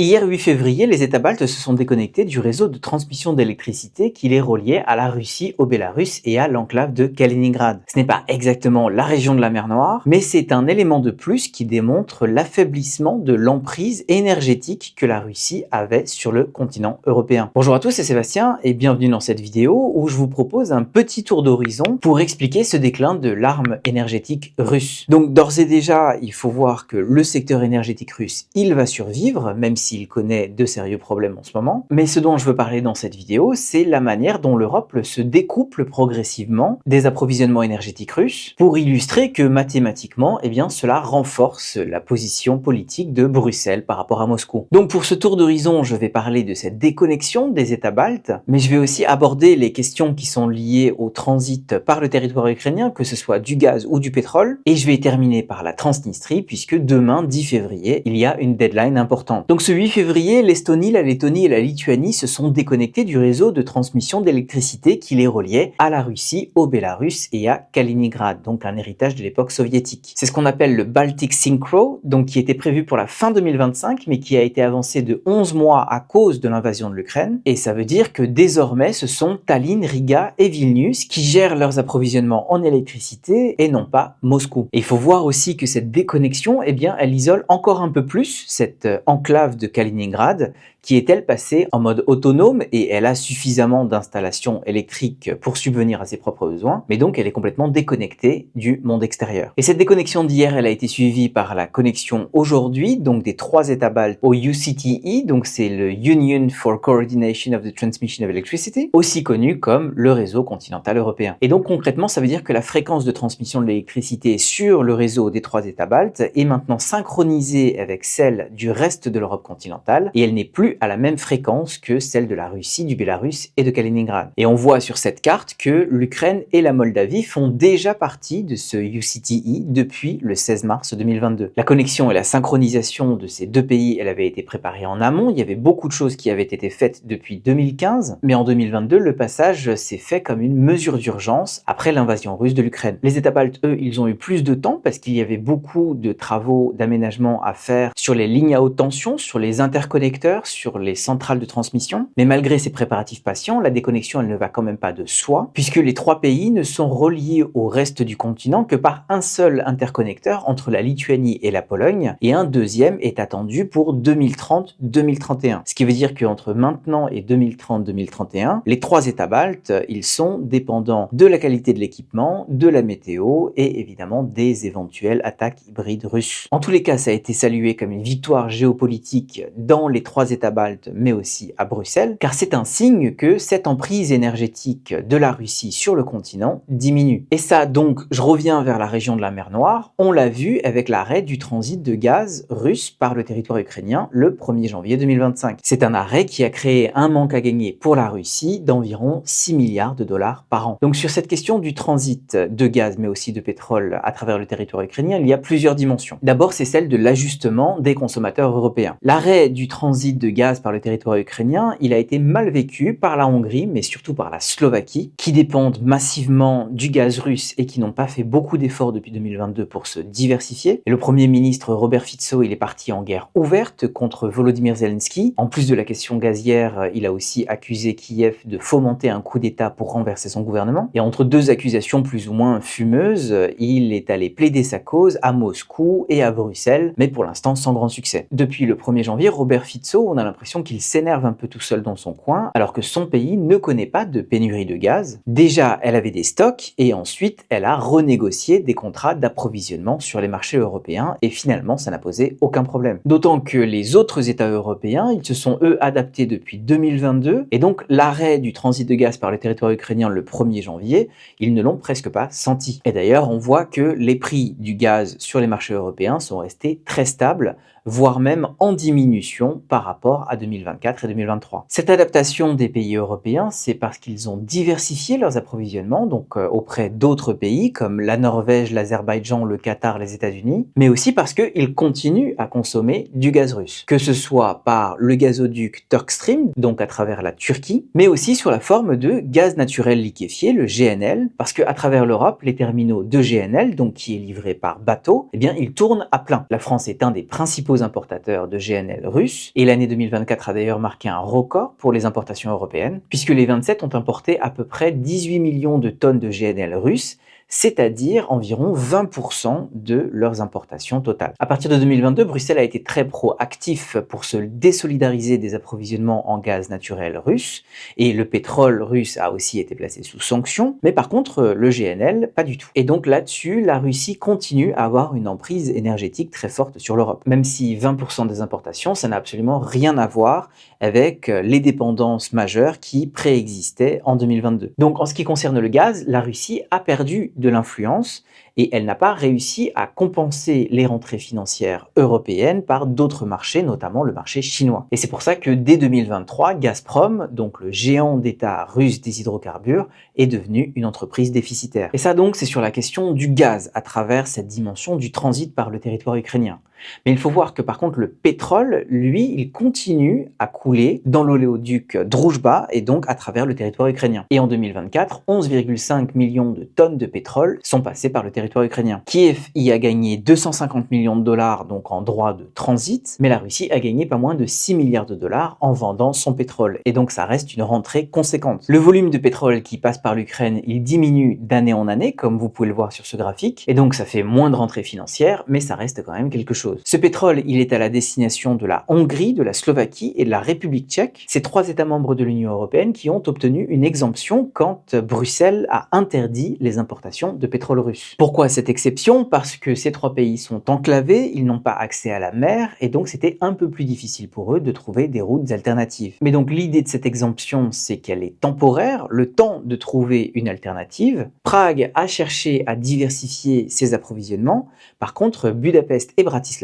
Hier 8 février, les États baltes se sont déconnectés du réseau de transmission d'électricité qui les reliait à la Russie, au Bélarus et à l'enclave de Kaliningrad. Ce n'est pas exactement la région de la mer Noire, mais c'est un élément de plus qui démontre l'affaiblissement de l'emprise énergétique que la Russie avait sur le continent européen. Bonjour à tous, c'est Sébastien et bienvenue dans cette vidéo où je vous propose un petit tour d'horizon pour expliquer ce déclin de l'arme énergétique russe. Donc d'ores et déjà, il faut voir que le secteur énergétique russe, il va survivre, même s'il connaît de sérieux problèmes en ce moment. Mais ce dont je veux parler dans cette vidéo, c'est la manière dont l'Europe se découple progressivement des approvisionnements énergétiques russes pour illustrer que mathématiquement, eh bien, cela renforce la position politique de Bruxelles par rapport à Moscou. Donc pour ce tour d'horizon, je vais parler de cette déconnexion des États baltes, mais je vais aussi aborder les questions qui sont liées au transit par le territoire ukrainien, que ce soit du gaz ou du pétrole, et je vais terminer par la Transnistrie, puisque demain, 10 février, il y a une deadline importante. Donc ce 8 février, l'Estonie, la Lettonie et la Lituanie se sont déconnectés du réseau de transmission d'électricité qui les reliait à la Russie, au Bélarus et à Kaliningrad, donc un héritage de l'époque soviétique. C'est ce qu'on appelle le Baltic Synchro, donc qui était prévu pour la fin 2025, mais qui a été avancé de 11 mois à cause de l'invasion de l'Ukraine. Et ça veut dire que désormais, ce sont Tallinn, Riga et Vilnius qui gèrent leurs approvisionnements en électricité et non pas Moscou. Et il faut voir aussi que cette déconnexion, eh bien, elle isole encore un peu plus cette enclave de Kaliningrad, qui est elle passée en mode autonome et elle a suffisamment d'installations électriques pour subvenir à ses propres besoins, mais donc elle est complètement déconnectée du monde extérieur. Et cette déconnexion d'hier, elle a été suivie par la connexion aujourd'hui, donc des 3 États baltes au UCTE, donc c'est le Union for Coordination of the Transmission of Electricity, aussi connu comme le réseau continental européen. Et donc concrètement, ça veut dire que la fréquence de transmission de l'électricité sur le réseau des 3 États baltes est maintenant synchronisée avec celle du reste de l'Europe continentale et elle n'est plus à la même fréquence que celle de la Russie, du Bélarus et de Kaliningrad. Et on voit sur cette carte que l'Ukraine et la Moldavie font déjà partie de ce UCTE depuis le 16 mars 2022. La connexion et la synchronisation de ces deux pays, elle avait été préparée en amont. Il y avait beaucoup de choses qui avaient été faites depuis 2015, mais en 2022, le passage s'est fait comme une mesure d'urgence après l'invasion russe de l'Ukraine. Les États baltes, eux, ils ont eu plus de temps parce qu'il y avait beaucoup de travaux d'aménagement à faire sur les lignes à haute tension, sur les interconnecteurs, sur les centrales de transmission. Mais malgré ces préparatifs patients, la déconnexion, elle ne va quand même pas de soi, puisque les 3 pays ne sont reliés au reste du continent que par un seul interconnecteur entre la Lituanie et la Pologne, et un deuxième est attendu pour 2030-2031. Ce qui veut dire qu'entre maintenant et 2030-2031, les 3 États baltes, ils sont dépendants de la qualité de l'équipement, de la météo et évidemment des éventuelles attaques hybrides russes. En tous les cas, ça a été salué comme une victoire géopolitique dans les 3 États baltes, mais aussi à Bruxelles, car c'est un signe que cette emprise énergétique de la Russie sur le continent diminue. Et ça, donc, je reviens vers la région de la mer Noire, on l'a vu avec l'arrêt du transit de gaz russe par le territoire ukrainien le 1er janvier 2025. C'est un arrêt qui a créé un manque à gagner pour la Russie d'environ 6 milliards de dollars par an. Donc sur cette question du transit de gaz, mais aussi de pétrole à travers le territoire ukrainien, il y a plusieurs dimensions. D'abord, c'est celle de l'ajustement des consommateurs européens. L'arrêt du transit de gaz par le territoire ukrainien, il a été mal vécu par la Hongrie, mais surtout par la Slovaquie, qui dépendent massivement du gaz russe et qui n'ont pas fait beaucoup d'efforts depuis 2022 pour se diversifier. Et le Premier ministre Robert Fico, il est parti en guerre ouverte contre Volodymyr Zelensky. En plus de la question gazière, il a aussi accusé Kiev de fomenter un coup d'État pour renverser son gouvernement. Et entre 2 accusations plus ou moins fumeuses, il est allé plaider sa cause à Moscou et à Bruxelles, mais pour l'instant sans grand succès. Depuis le 1er janvier, Robert Fico, on a l'impression qu'il s'énerve un peu tout seul dans son coin, alors que son pays ne connaît pas de pénurie de gaz. Déjà, elle avait des stocks, et ensuite, elle a renégocié des contrats d'approvisionnement sur les marchés européens, et finalement, ça n'a posé aucun problème. D'autant que les autres États européens, ils se sont eux adaptés depuis 2022, et donc l'arrêt du transit de gaz par le territoire ukrainien le 1er janvier, ils ne l'ont presque pas senti. Et d'ailleurs, on voit que les prix du gaz sur les marchés européens sont restés très stables, voire même en diminution par rapport à 2024 et 2023. Cette adaptation des pays européens, c'est parce qu'ils ont diversifié leurs approvisionnements, donc auprès d'autres pays comme la Norvège, l'Azerbaïdjan, le Qatar, les États-Unis, mais aussi parce qu'ils continuent à consommer du gaz russe, que ce soit par le gazoduc Turkstream, donc à travers la Turquie, mais aussi sous la forme de gaz naturel liquéfié, le GNL, parce qu'à travers l'Europe, les terminaux de GNL, donc qui est livré par bateau, eh bien, ils tournent à plein. La France est un des principaux principaux importateurs de GNL russes, et l'année 2024 a d'ailleurs marqué un record pour les importations européennes, puisque les 27 ont importé à peu près 18 millions de tonnes de GNL russes, c'est-à-dire environ 20% de leurs importations totales. À partir de 2022, Bruxelles a été très proactif pour se désolidariser des approvisionnements en gaz naturel russe, et le pétrole russe a aussi été placé sous sanction, mais par contre, le GNL, pas du tout. Et donc là-dessus, la Russie continue à avoir une emprise énergétique très forte sur l'Europe. Même si 20% des importations, ça n'a absolument rien à voir avec les dépendances majeures qui préexistaient en 2022. Donc en ce qui concerne le gaz, la Russie a perdu de l'influence et elle n'a pas réussi à compenser les rentrées financières européennes par d'autres marchés, notamment le marché chinois. Et c'est pour ça que dès 2023, Gazprom, donc le géant d'État russe des hydrocarbures, est devenu une entreprise déficitaire. Et ça donc, c'est sur la question du gaz à travers cette dimension du transit par le territoire ukrainien. Mais il faut voir que par contre le pétrole, lui, il continue à couler dans l'oléoduc Druzhba et donc à travers le territoire ukrainien. Et en 2024, 11,5 millions de tonnes de pétrole sont passées par le territoire ukrainien. Kiev y a gagné 250 millions de dollars donc en droits de transit, mais la Russie a gagné pas moins de 6 milliards de dollars en vendant son pétrole. Et donc ça reste une rentrée conséquente. Le volume de pétrole qui passe par l'Ukraine, il diminue d'année en année, comme vous pouvez le voir sur ce graphique, et donc ça fait moins de rentrées financières, mais ça reste quand même quelque chose. Ce pétrole, il est à la destination de la Hongrie, de la Slovaquie et de la République tchèque. Ces 3 États membres de l'Union européenne qui ont obtenu une exemption quand Bruxelles a interdit les importations de pétrole russe. Pourquoi cette exception? Parce que ces 3 pays sont enclavés, ils n'ont pas accès à la mer et donc c'était un peu plus difficile pour eux de trouver des routes alternatives. Mais donc l'idée de cette exemption, c'est qu'elle est temporaire, le temps de trouver une alternative. Prague a cherché à diversifier ses approvisionnements. Par contre, Budapest et Bratislava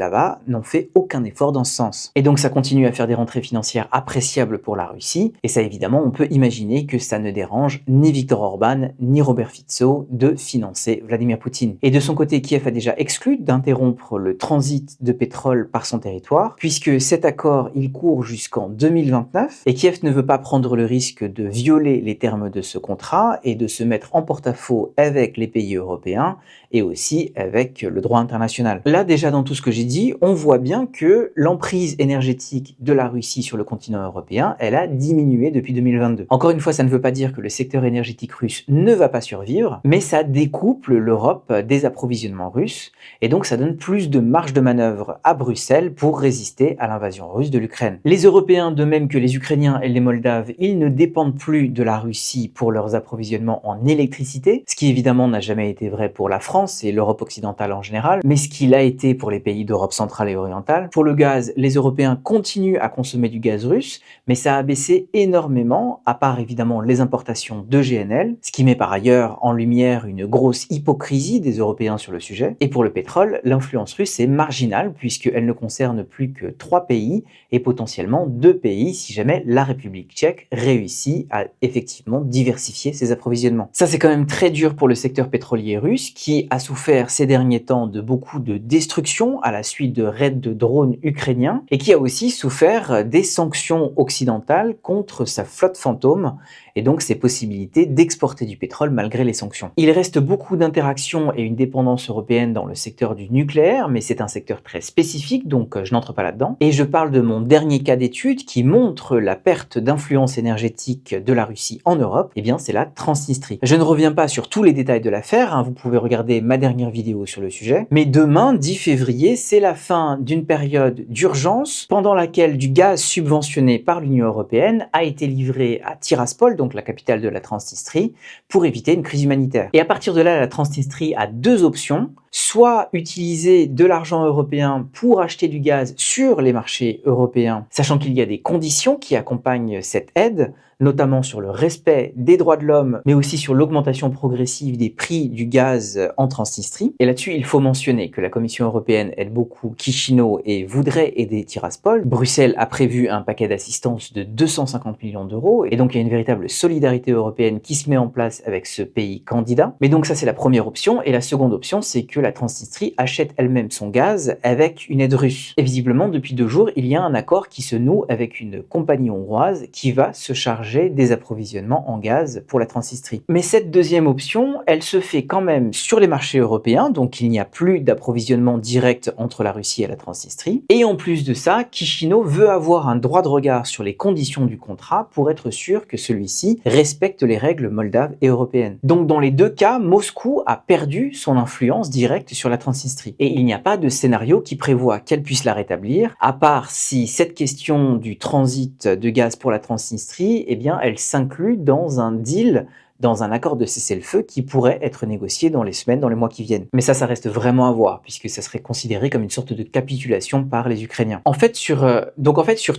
n'ont fait aucun effort dans ce sens. Et donc ça continue à faire des rentrées financières appréciables pour la Russie, et ça évidemment on peut imaginer que ça ne dérange ni Viktor Orban ni Robert Fico de financer Vladimir Poutine. Et de son côté, Kiev a déjà exclu d'interrompre le transit de pétrole par son territoire, puisque cet accord il court jusqu'en 2029, et Kiev ne veut pas prendre le risque de violer les termes de ce contrat et de se mettre en porte-à-faux avec les pays européens et aussi avec le droit international. Là déjà dans tout ce que j'ai dit, on voit bien que l'emprise énergétique de la Russie sur le continent européen, elle a diminué depuis 2022. Encore une fois, ça ne veut pas dire que le secteur énergétique russe ne va pas survivre, mais ça découple l'Europe des approvisionnements russes, et donc ça donne plus de marge de manœuvre à Bruxelles pour résister à l'invasion russe de l'Ukraine. Les Européens, de même que les Ukrainiens et les Moldaves, ils ne dépendent plus de la Russie pour leurs approvisionnements en électricité, ce qui évidemment n'a jamais été vrai pour la France et l'Europe occidentale en général, mais ce qui l'a été pour les pays d'Europe centrale et orientale. Pour le gaz, les Européens continuent à consommer du gaz russe, mais ça a baissé énormément, à part évidemment les importations de GNL, ce qui met par ailleurs en lumière une grosse hypocrisie des Européens sur le sujet. Et pour le pétrole, l'influence russe est marginale, puisqu'elle ne concerne plus que 3 pays, et potentiellement 2 pays si jamais la République tchèque réussit à effectivement diversifier ses approvisionnements. Ça c'est quand même très dur pour le secteur pétrolier russe, qui a souffert ces derniers temps de beaucoup de destruction à la suite de raids de drones ukrainiens et qui a aussi souffert des sanctions occidentales contre sa flotte fantôme et donc ses possibilités d'exporter du pétrole malgré les sanctions. Il reste beaucoup d'interactions et une dépendance européenne dans le secteur du nucléaire, mais c'est un secteur très spécifique, donc je n'entre pas là-dedans. Et je parle de mon dernier cas d'étude qui montre la perte d'influence énergétique de la Russie en Europe, et bien c'est la Transnistrie. Je ne reviens pas sur tous les détails de l'affaire, vous pouvez regarder ma dernière vidéo sur le sujet, mais demain, 10 février, c'est la fin d'une période d'urgence pendant laquelle du gaz subventionné par l'Union européenne a été livré à Tiraspol, donc la capitale de la Transnistrie, pour éviter une crise humanitaire. Et à partir de là, la Transnistrie a 2 options, soit utiliser de l'argent européen pour acheter du gaz sur les marchés européens, sachant qu'il y a des conditions qui accompagnent cette aide, notamment sur le respect des droits de l'homme, mais aussi sur l'augmentation progressive des prix du gaz en Transnistrie. Et là-dessus, il faut mentionner que la Commission européenne aide beaucoup Chisinau et voudrait aider Tiraspol. Bruxelles a prévu un paquet d'assistance de 250 millions d'euros, et donc il y a une véritable solidarité européenne qui se met en place avec ce pays candidat. Mais donc ça, c'est la première option, et la seconde option, c'est que la Transnistrie achète elle-même son gaz avec une aide russe. Et visiblement, depuis 2 jours, il y a un accord qui se noue avec une compagnie hongroise qui va se charger des approvisionnements en gaz pour la Transnistrie. Mais cette deuxième option, elle se fait quand même sur les marchés européens, donc il n'y a plus d'approvisionnement direct entre la Russie et la Transnistrie. Et en plus de ça, Chisinau veut avoir un droit de regard sur les conditions du contrat pour être sûr que celui-ci respecte les règles moldaves et européennes. Donc dans les deux cas, Moscou a perdu son influence directe sur la Transnistrie. Et il n'y a pas de scénario qui prévoit qu'elle puisse la rétablir, à part si cette question du transit de gaz pour la Transnistrie, eh bien, elle s'inclut dans un deal, dans un accord de cessez-le-feu qui pourrait être négocié dans les semaines, dans les mois qui viennent. Mais ça reste vraiment à voir, puisque ça serait considéré comme une sorte de capitulation par les Ukrainiens. En fait, sur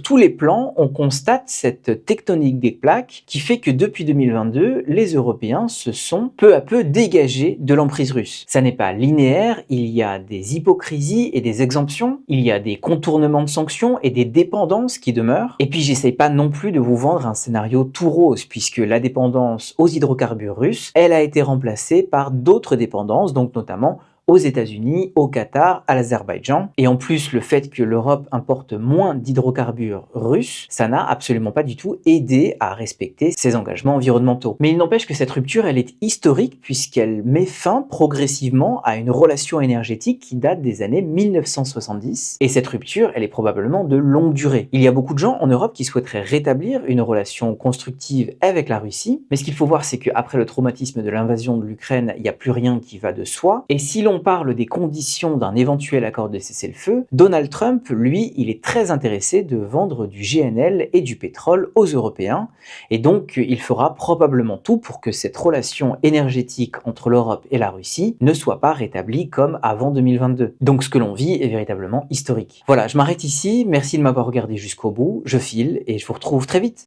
tous les plans, on constate cette tectonique des plaques qui fait que depuis 2022, les Européens se sont peu à peu dégagés de l'emprise russe. Ça n'est pas linéaire, il y a des hypocrisies et des exemptions, il y a des contournements de sanctions et des dépendances qui demeurent. Et puis j'essaye pas non plus de vous vendre un scénario tout rose, puisque la dépendance aux hydrocarbures russes, elle a été remplacée par d'autres dépendances, donc notamment aux États-Unis, au Qatar, à l'Azerbaïdjan. Et en plus, le fait que l'Europe importe moins d'hydrocarbures russes, ça n'a absolument pas du tout aidé à respecter ses engagements environnementaux. Mais il n'empêche que cette rupture, elle est historique puisqu'elle met fin progressivement à une relation énergétique qui date des années 1970. Et cette rupture, elle est probablement de longue durée. Il y a beaucoup de gens en Europe qui souhaiteraient rétablir une relation constructive avec la Russie. Mais ce qu'il faut voir, c'est qu'après le traumatisme de l'invasion de l'Ukraine, il n'y a plus rien qui va de soi. Et si l'on parle des conditions d'un éventuel accord de cessez-le-feu, Donald Trump, lui, il est très intéressé de vendre du GNL et du pétrole aux Européens, et donc il fera probablement tout pour que cette relation énergétique entre l'Europe et la Russie ne soit pas rétablie comme avant 2022. Donc ce que l'on vit est véritablement historique. Voilà, je m'arrête ici, merci de m'avoir regardé jusqu'au bout, je file et je vous retrouve très vite.